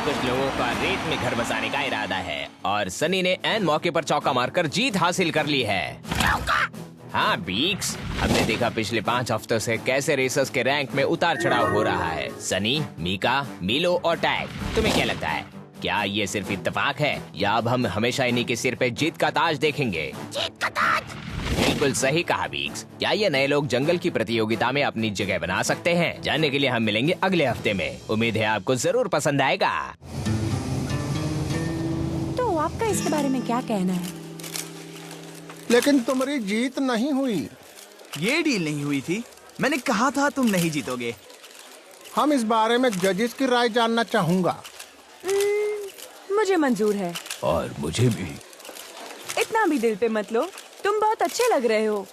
कुछ लोगों का रेत में घर बसाने का इरादा है और सनी ने ऐन मौके पर चौका मारकर जीत हासिल कर ली है। हाँ बीक्स, हमने देखा पिछले 5 हफ्तों से कैसे रेसर्स के रैंक में उतार चढ़ाव हो रहा है। सनी, मीका, मीलो और टैग, तुम्हें क्या लगता है, क्या ये सिर्फ इत्तेफाक है या अब हम हमेशा इन्हीं के सिर पे जीत का ताज देखेंगे? जीत का ताज? बिल्कुल सही कहा बीक्स। क्या ये नए लोग जंगल की प्रतियोगिता में अपनी जगह बना सकते हैं? जानने के लिए हम मिलेंगे अगले हफ्ते में। उम्मीद है आपको जरूर पसंद आएगा। तो आपका इसके बारे में क्या कहना है? लेकिन तुम्हारी जीत नहीं हुई। ये डील नहीं हुई थी। मैंने कहा था तुम नहीं जीतोगे। हम इस बारे में जजेस की राय जानना चाहूंगा। मुझे मंजूर है। और मुझे भी। इतना भी दिल पे मत लो, तुम बहुत अच्छे लग रहे हो।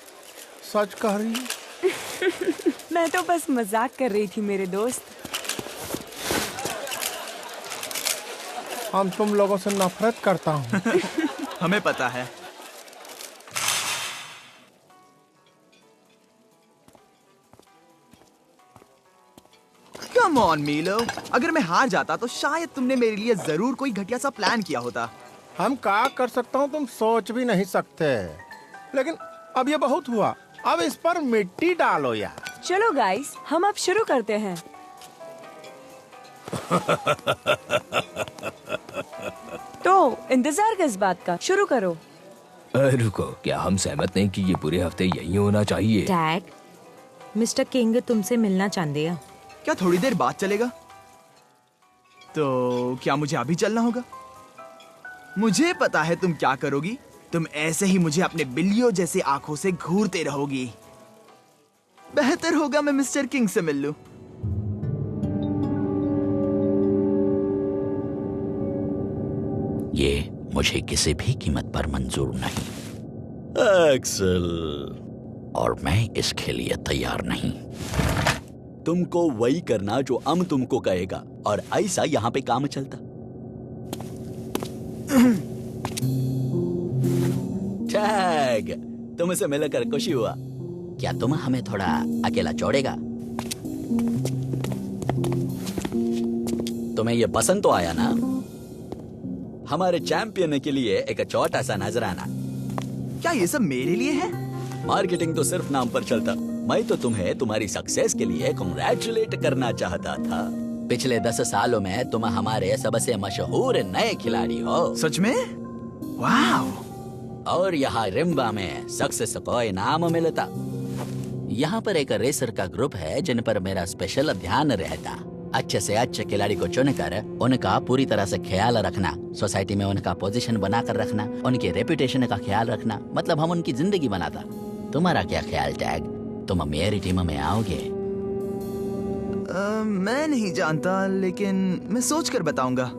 सच कह रही है? मैं तो बस मजाक कर रही थी मेरे दोस्त। हम तुम लोगों से नफरत करता हूँ। हमें पता है। कम ऑन मीलो, अगर मैं हार जाता तो शायद तुमने मेरे लिए जरूर कोई घटिया सा प्लान किया होता। हम क्या कर सकता हूँ तुम सोच भी नहीं सकते। लेकिन अब ये बहुत हुआ, अब इस पर मिट्टी डालो यार। चलो गाइस, हम अब शुरू करते हैं। तो इंतजार किस बात का, शुरू करो। रुको, क्या हम सहमत नहीं कि ये पूरे हफ्ते यही होना चाहिए? टैग, मिस्टर किंग तुमसे मिलना चाहते हैं। क्या थोड़ी देर बाद चलेगा? तो क्या मुझे अभी चलना होगा? मुझे पता है तुम क्या करोगी। तुम ऐसे ही मुझे अपने बिल्लियों जैसे आंखों से घूरते रहोगी। बेहतर होगा मैं मिस्टर किंग से मिल लूं। ये मुझे किसी भी कीमत पर मंजूर नहीं। एक्सेल, और मैं इसके लिए तैयार नहीं। तुमको वही करना जो हम तुमको कहेगा, और ऐसा यहाँ पे काम चलता। टैग, तुमसे मिलकर खुशी हुआ। क्या तुम हमें थोड़ा अकेला छोड़ेगा? तुम्हें ये पसंद तो आया ना? हमारे चैंपियन के लिए एक छोटा सा नजराना। क्या ये सब मेरे लिए है? मार्केटिंग तो सिर्फ नाम पर चलता। मैं तो तुम्हें तुम्हारी सक्सेस के लिए कांग्रेचुलेट करना चाहता था। पिछले 10 सालों में तुम हमारे सबसे मशहूर नए खिलाड़ी हो। सच में? वाह! और यहाँ रिम्बा में सक्सेस को इनाम मिलता। यहाँ पर एक रेसर का ग्रुप है जिन पर मेरा स्पेशल ध्यान रहता। अच्छे से अच्छे खिलाड़ी को चुनकर उनका पूरी तरह से ख्याल रखना, सोसाइटी में उनका पोजीशन बनाकर रखना, उनके रेपुटेशन का ख्याल रखना, मतलब हम उनकी जिंदगी बनाता। तुम्हारा क्या ख्याल टैग, तुम मेरी टीम में आओगे? मैं नहीं जानता, लेकिन मैं सोच कर बताऊंगा।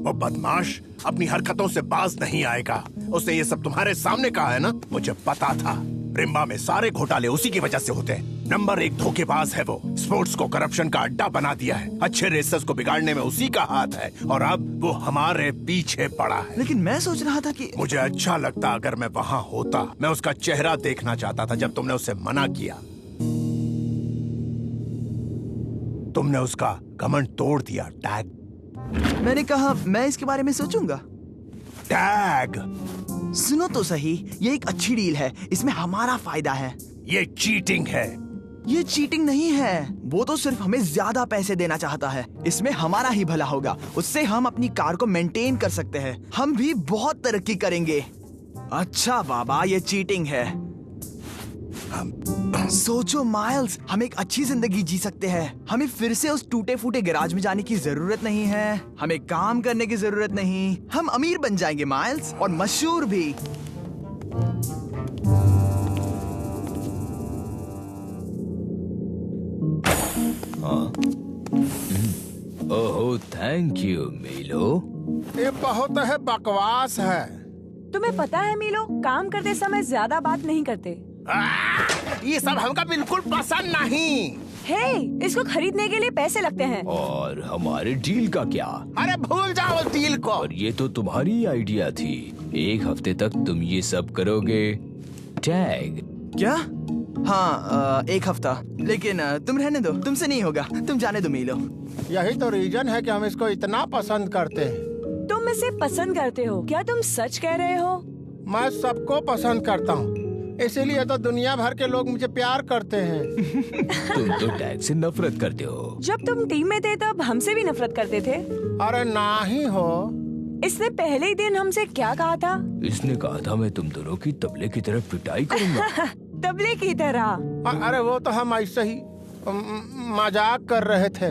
वो बदमाश अपनी हरकतों से बाज नहीं आएगा। उसने ये सब तुम्हारे सामने कहा है ना? मुझे पता था। रिम्बा में सारे घोटाले उसी की वजह से होते हैं। नंबर 1 धोखेबाज है वो। स्पोर्ट्स को करप्शन का अड्डा बना दिया है। अच्छे रेसर्स को बिगाड़ने में उसी का हाथ है और अब वो हमारे पीछे पड़ा है। लेकिन मैं सोच रहा था कि मुझे अच्छा लगता अगर मैं वहाँ होता। मैं उसका चेहरा देखना चाहता था जब तुमने उसे मना किया। तुमने उसका घमंड तोड़ दिया टैग। मैंने कहा मैं इसके बारे में सोचूंगा। टैग, सुनो तो सही, ये एक अच्छी डील है। इसमें हमारा फायदा है। ये चीटिंग है। ये चीटिंग नहीं है। वो तो सिर्फ हमें ज्यादा पैसे देना चाहता है। इसमें हमारा ही भला होगा। उससे हम अपनी कार को मेंटेन कर सकते हैं। हम भी बहुत तरक्की करेंगे। अच्छा बाबा, ये चीटिंग है। सोचो माइल्स, हम एक अच्छी जिंदगी जी सकते हैं। हमें फिर से उस टूटे फूटे गैराज में जाने की जरूरत नहीं है। हमें काम करने की जरूरत नहीं। हम अमीर बन जाएंगे माइल्स, और मशहूर भी। ओह थैंक यू मीलो। ये बहुत है बकवास है। तुम्हें पता है मीलो, काम करते समय ज्यादा बात नहीं करते। ये सब हमका बिल्कुल पसंद नहीं। हे, इसको खरीदने के लिए पैसे लगते हैं। और हमारे डील का क्या? अरे भूल जाओ डील को। और ये तो तुम्हारी आइडिया थी। 1 हफ्ते तक तुम ये सब करोगे टैग। क्या? हाँ, 1 हफ्ता। लेकिन तुम रहने दो, तुमसे नहीं होगा। तुम जाने दो मीलो। यही तो रीजन है कि हम इसको इतना पसंद करते हैं। तुम इसे पसंद करते हो? क्या तुम सच कह रहे हो? मैं सबको पसंद करता हूँ, इसीलिए तो दुनिया भर के लोग मुझे प्यार करते हैं। तुम तो टैग से नफरत करते हो। जब तुम टीम में थे तब हमसे भी नफरत करते थे। अरे ना ही हो। इसने पहले ही दिन हमसे क्या कहा था? इसने कहा था मैं तुम दोनों की तबले की तरह पिटाई करूंगा। तबले की तरह। अरे वो तो हम ऐसे ही मजाक कर रहे थे।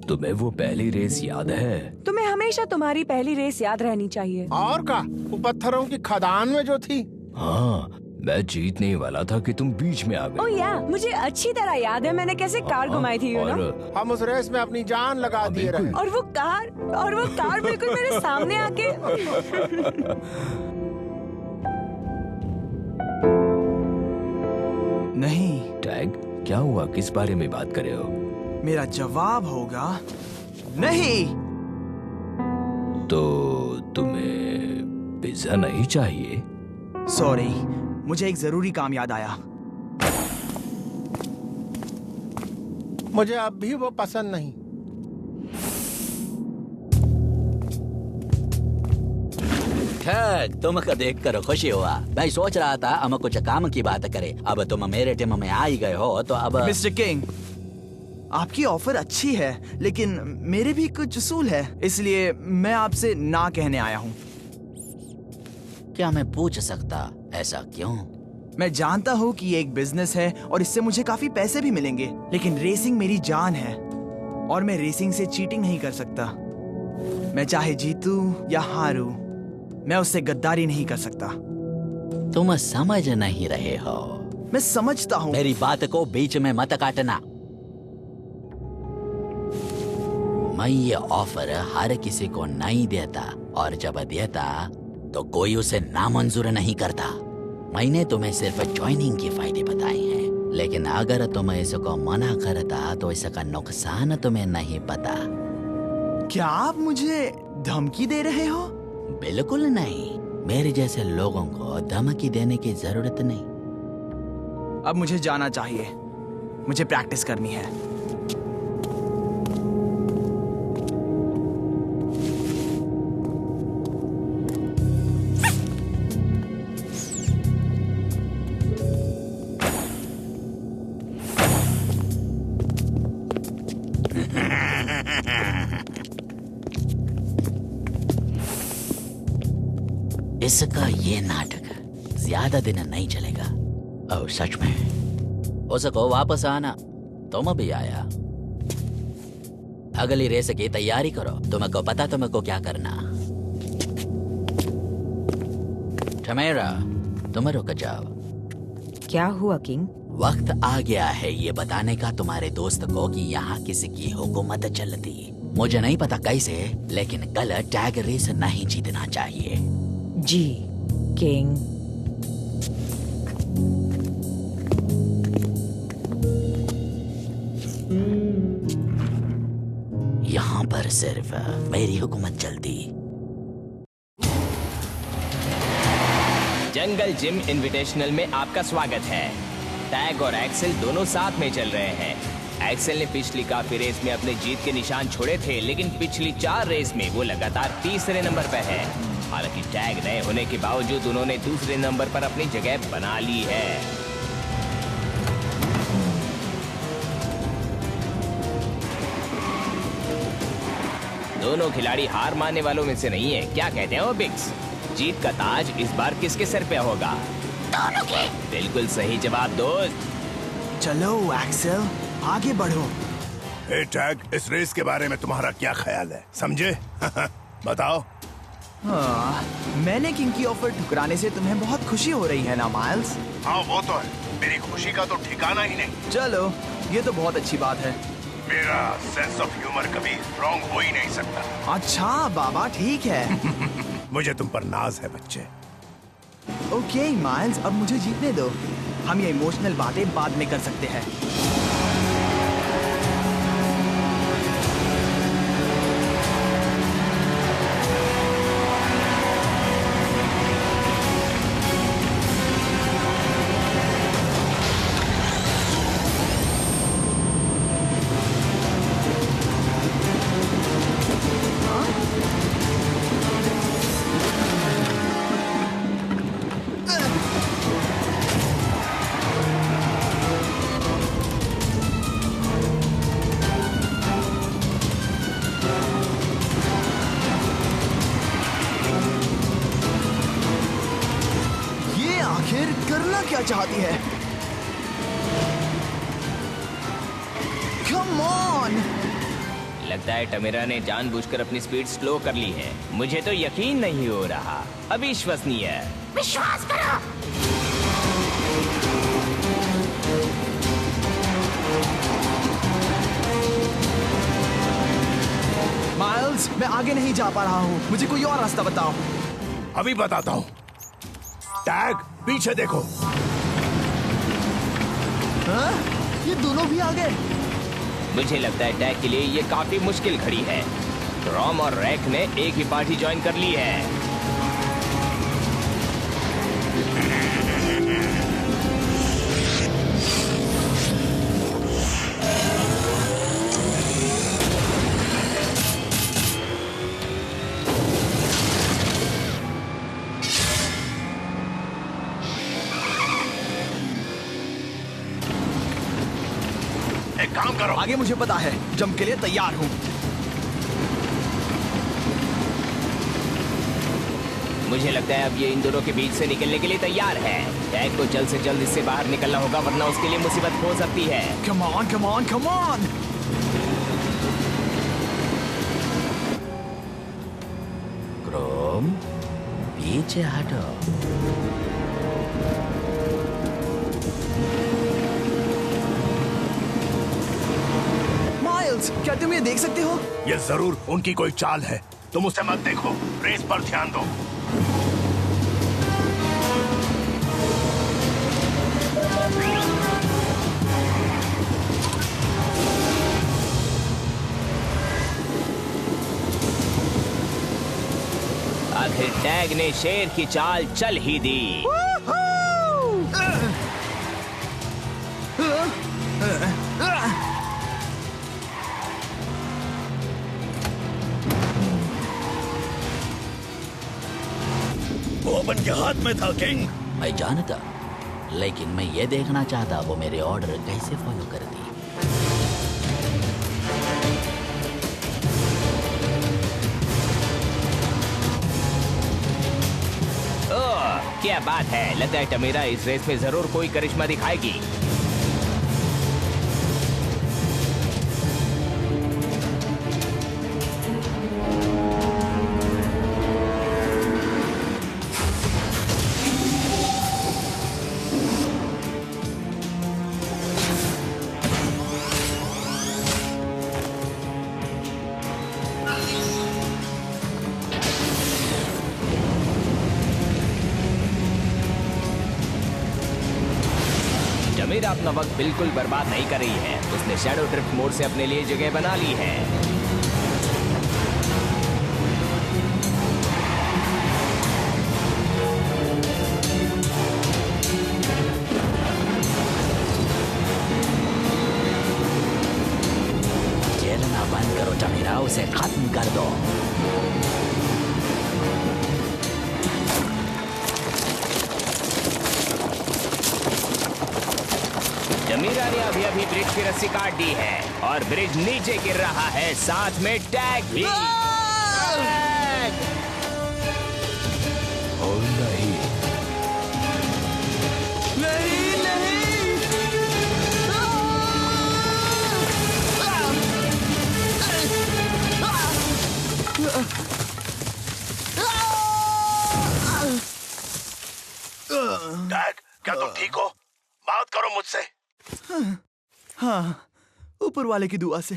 तुम्हें वो पहली रेस याद है? तुम्हें हमेशा तुम्हारी पहली रेस याद रहनी चाहिए। और का, वो पत्थरों की खदान में जो थी। हाँ, मैं जीतने ही वाला था कि तुम बीच में आ ओह गए। या, मुझे अच्छी तरह याद है मैंने कैसे कार घुमाई थी, you know? और हम उस रेस में अपनी जान लगा दिए रहे। और वो कार बिल्कुल मेरे सामने आके। नहीं, टैग, क्या हुआ? किस बारे में बात कर रहे हो? मेरा जवाब होगा नहीं। तो तुम्हें पिज्जा नहीं चाहिए? सॉरी, मुझे एक जरूरी काम याद आया। मुझे अब भी वो पसंद नहीं। ठग, तुमको देखकर खुशी हुआ। मैं सोच रहा था हम कुछ काम की बात करें। अब तुम मेरे टीम में आ ही गए हो तो अब मिस्टर किंग, आपकी ऑफर अच्छी है, लेकिन मेरे भी कुछ उसूल है, इसलिए मैं आपसे ना कहने आया हूँ। क्या मैं पूछ सकता ऐसा क्यों? मैं जानता हूँ कि ये एक बिजनेस है और इससे मुझे काफी पैसे भी मिलेंगे, लेकिन रेसिंग मेरी जान है और मैं रेसिंग से चीटिंग नहीं कर सकता। मैं चाहे जीतूं या हारूं, मैं उससे गद्दारी नहीं कर सकता। तुम समझ नहीं रहे हो। मैं समझता हूँ। मेरी बात को बीच में मत काटना। मैं ये ऑफर हर किसी को नहीं देता, और जब देता तो कोई उसे नामंजूर नहीं करता। मैंने तुम्हें सिर्फ ज्वाइनिंग के फायदे बताए हैं, लेकिन अगर तुम इसको मना करता तो इसका नुकसान तुम्हें नहीं पता। क्या आप मुझे धमकी दे रहे हो? बिल्कुल नहीं, मेरे जैसे लोगों को धमकी देने की जरूरत नहीं। अब मुझे जाना चाहिए, मुझे प्रैक्टिस करनी है। इसका ये नाटक ज्यादा दिन नहीं चलेगा। ओह सच में? उसको वापस आना। तुम भी आया। अगली रेस की तैयारी करो। तुमको पता तुमको क्या करना। टमेरा, तुम रुक जाओ। क्या हुआ किंग? वक्त आ गया है ये बताने का तुम्हारे दोस्त को कि यहाँ किसी की हुकूमत चलती। मुझे नहीं पता कैसे, लेकिन कल टैग रेस नहीं जीतना चाहिए। जी किंग। यहाँ पर सिर्फ मेरी हुकूमत चलती। जंगल जिम इनविटेशनल में आपका स्वागत है। टैग और एक्सेल दोनों साथ में चल रहे हैं। एक्सेल ने पिछली काफी रेस में अपने जीत के निशान छोड़े थे, लेकिन पिछली 4 रेस में वो लगातार तीसरे नंबर पर है। हालांकि टैग नए होने के बावजूद उन्होंने दूसरे नंबर पर अपनी जगह बना ली है। दोनों खिलाड़ी हार मानने वालों में से नहीं है। क्या कहते हो बिग्स? जीत का ताज इस बार किसके सर पे होगा? दोनों के। बिल्कुल सही जवाब दोस्त। चलो एक्सेल, आगे बढ़ो। ए टैग, इस रेस के बारे में तुम्हारा क्या ख्याल है, समझे? बताओ। हाँ, मैंने किंग की ऑफर ठुकराने से तुम्हें बहुत खुशी हो रही है ना माइल्स? हाँ वो तो है, मेरी खुशी का तो ठिकाना ही नहीं। चलो, ये तो बहुत अच्छी बात है। मेरा सेंस ऑफ ह्यूमर कभी रॉन्ग हो ही नहीं सकता। अच्छा बाबा, ठीक है। मुझे तुम पर नाज है बच्चे। ओके माइल्स, अब मुझे जीतने दो। हम ये इमोशनल बातें बाद में कर सकते हैं। आती है। Come on. लगता है टमेरा ने जानबूझकर अपनी स्पीड स्लो कर ली है। मुझे तो यकीन नहीं हो रहा। अविश्वसनीय। विश्वास करो। माइल्स, मैं आगे नहीं जा पा रहा हूँ, मुझे कोई और रास्ता बताओ। अभी बताता हूँ। टैग, पीछे देखो। हाँ? ये दोनों भी आ गए। मुझे लगता है टैग के लिए ये काफी मुश्किल घड़ी है। रॉम और रैक ने एक ही पार्टी ज्वाइन कर ली है। एक काम करो। आगे मुझे पता है, जंप के लिए तैयार हूँ। मुझे लगता है अब ये इन दोनों के बीच से निकलने के लिए तैयार है। टैग को जल्द से जल्द इससे बाहर निकलना होगा, वरना उसके लिए मुसीबत हो सकती है। Come on, come on, come on. Chrome, पीछे हटो। माइल्स, क्या तुम ये देख सकते हो? ये जरूर उनकी कोई चाल है। तुम उसे मत देखो, रेस पर ध्यान दो। आखिर टैग ने शेर की चाल चल ही दी। वो अपन के हाथ में था किंग। मैं जानता, लेकिन मैं ये देखना चाहता वो मेरे ऑर्डर कैसे फॉलो करती। ओह, क्या बात है। लगता है टमेरा इस रेस में जरूर कोई करिश्मा दिखाएगी। टमेरा अपना वक्त बिल्कुल बर्बाद नहीं कर रही है। उसने शैडो ड्रिफ्ट मोड से अपने लिए जगह बना ली है। खेलना बंद करो टमेरा, उसे खत्म कर दो। टमेरा ने अभी अभी ब्रिज की रस्सी काट दी है और ब्रिज नीचे गिर रहा है, साथ में टैग भी। ओ नहीं। नहीं, नहीं। टैग, क्या तुम ठीक हो? बात करो मुझसे। हाँ, ऊपर वाले की दुआ से।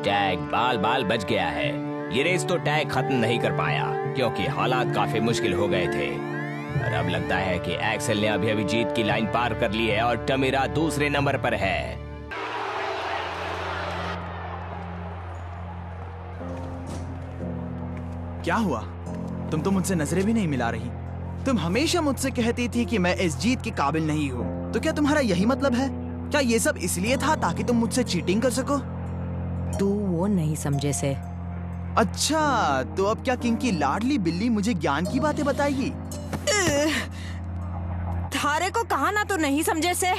टैग बाल बाल बच गया है। ये रेस तो टैग खत्म नहीं कर पाया क्योंकि हालात काफी मुश्किल हो गए थे। और अब लगता है कि एक्सेल ने अभी अभी जीत की लाइन पार कर ली है और टमेरा दूसरे नंबर पर है। क्या हुआ? तुम तो मुझसे नजरें भी नहीं मिला रही। तुम हमेशा मुझसे कहती थी कि मैं इस जीत के काबिल नहीं हूँ। तो क्या तुम्हारा यही मतलब है? क्या ये सब इसलिए था ताकि तुम मुझसे चीटिंग कर सको? तू वो नहीं समझे से। अच्छा, तो अब क्या किंग की लाडली बिल्ली मुझे ज्ञान की बातें बताएगी? थारे को कहा ना तो नहीं समझे से।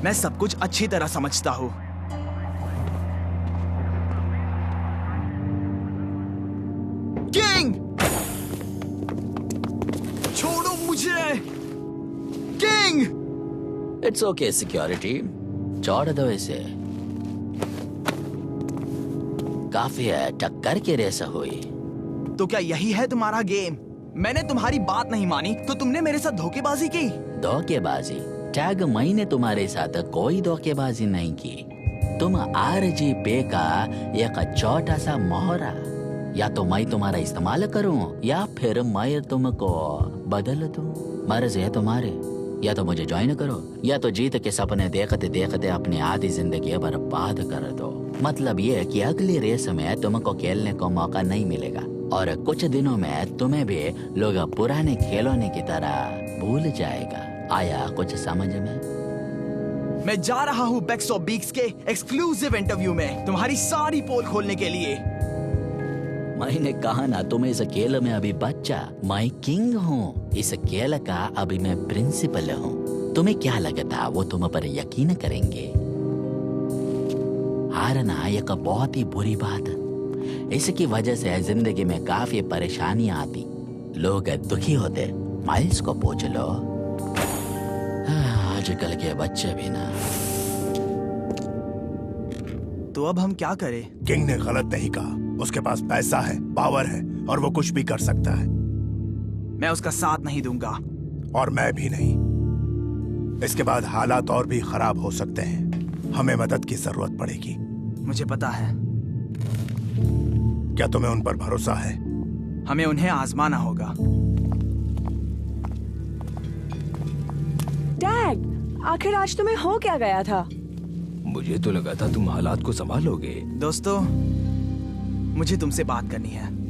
मैं सब कुछ अच्छी तरह समझता हूँ। King! King. It's okay security, छोड़ दो इसे। काफी है, टक्कर की रेस हुई। तो क्या यही है तुम्हारा गेम? मैंने तुम्हारी बात नहीं मानी तो तुमने मेरे साथ धोखेबाजी की। धोखेबाजी? टैग, मैंने तुम्हारे साथ कोई धोखेबाजी नहीं की। तुम RGP का एक छोटा सा मोहरा, या तो मैं तुम्हारा इस्तेमाल करूं या फिर मैं तुमको बदल दूं। मर्ज है तुम्हारे, या तो मुझे ज्वाइन करो या तो जीत के सपने देखते देखते अपनी आधी जिंदगी बर्बाद कर दो। मतलब ये कि अगली रेस में तुमको खेलने को मौका नहीं मिलेगा और कुछ दिनों में तुम्हें भी लोग पुराने खिलौने की तरह भूल जाएगा। आया कुछ समझ में? मैं जा रहा हूँ बेक्स और बीक्स के एक्सक्लूसिव इंटरव्यू में तुम्हारी सारी पोल खोलने के लिए। मैंने कहा ना, तुम इस खेल में अभी बच्चा, मैं किंग हूँ। इस खेल का अभी मैं प्रिंसिपल हूँ। तुम्हें क्या लगता वो तुम पर यकीन करेंगे? हारना एक बहुत ही बुरी बात है। इसकी वजह से जिंदगी में काफी परेशानियां आती, लोग दुखी होते। माइल्स को पूछ लो। आजकल के बच्चे भी ना। तो अब हम क्या करें? किंग ने गलत नहीं कहा। उसके पास पैसा है, पावर है और वो कुछ भी कर सकता है। मैं उसका साथ नहीं दूंगा। और मैं भी नहीं। इसके बाद हालात और भी खराब हो सकते हैं। हमें मदद की जरूरत पड़ेगी। मुझे पता है। क्या तुम्हें उन पर भरोसा है? हमें उन्हें आजमाना होगा। डैड, आखिर आज तुम्हें हो क्या गया था? मुझे तो लगा था तुम हालात को संभालोगे। दोस्तों, मुझे तुमसे बात करनी है।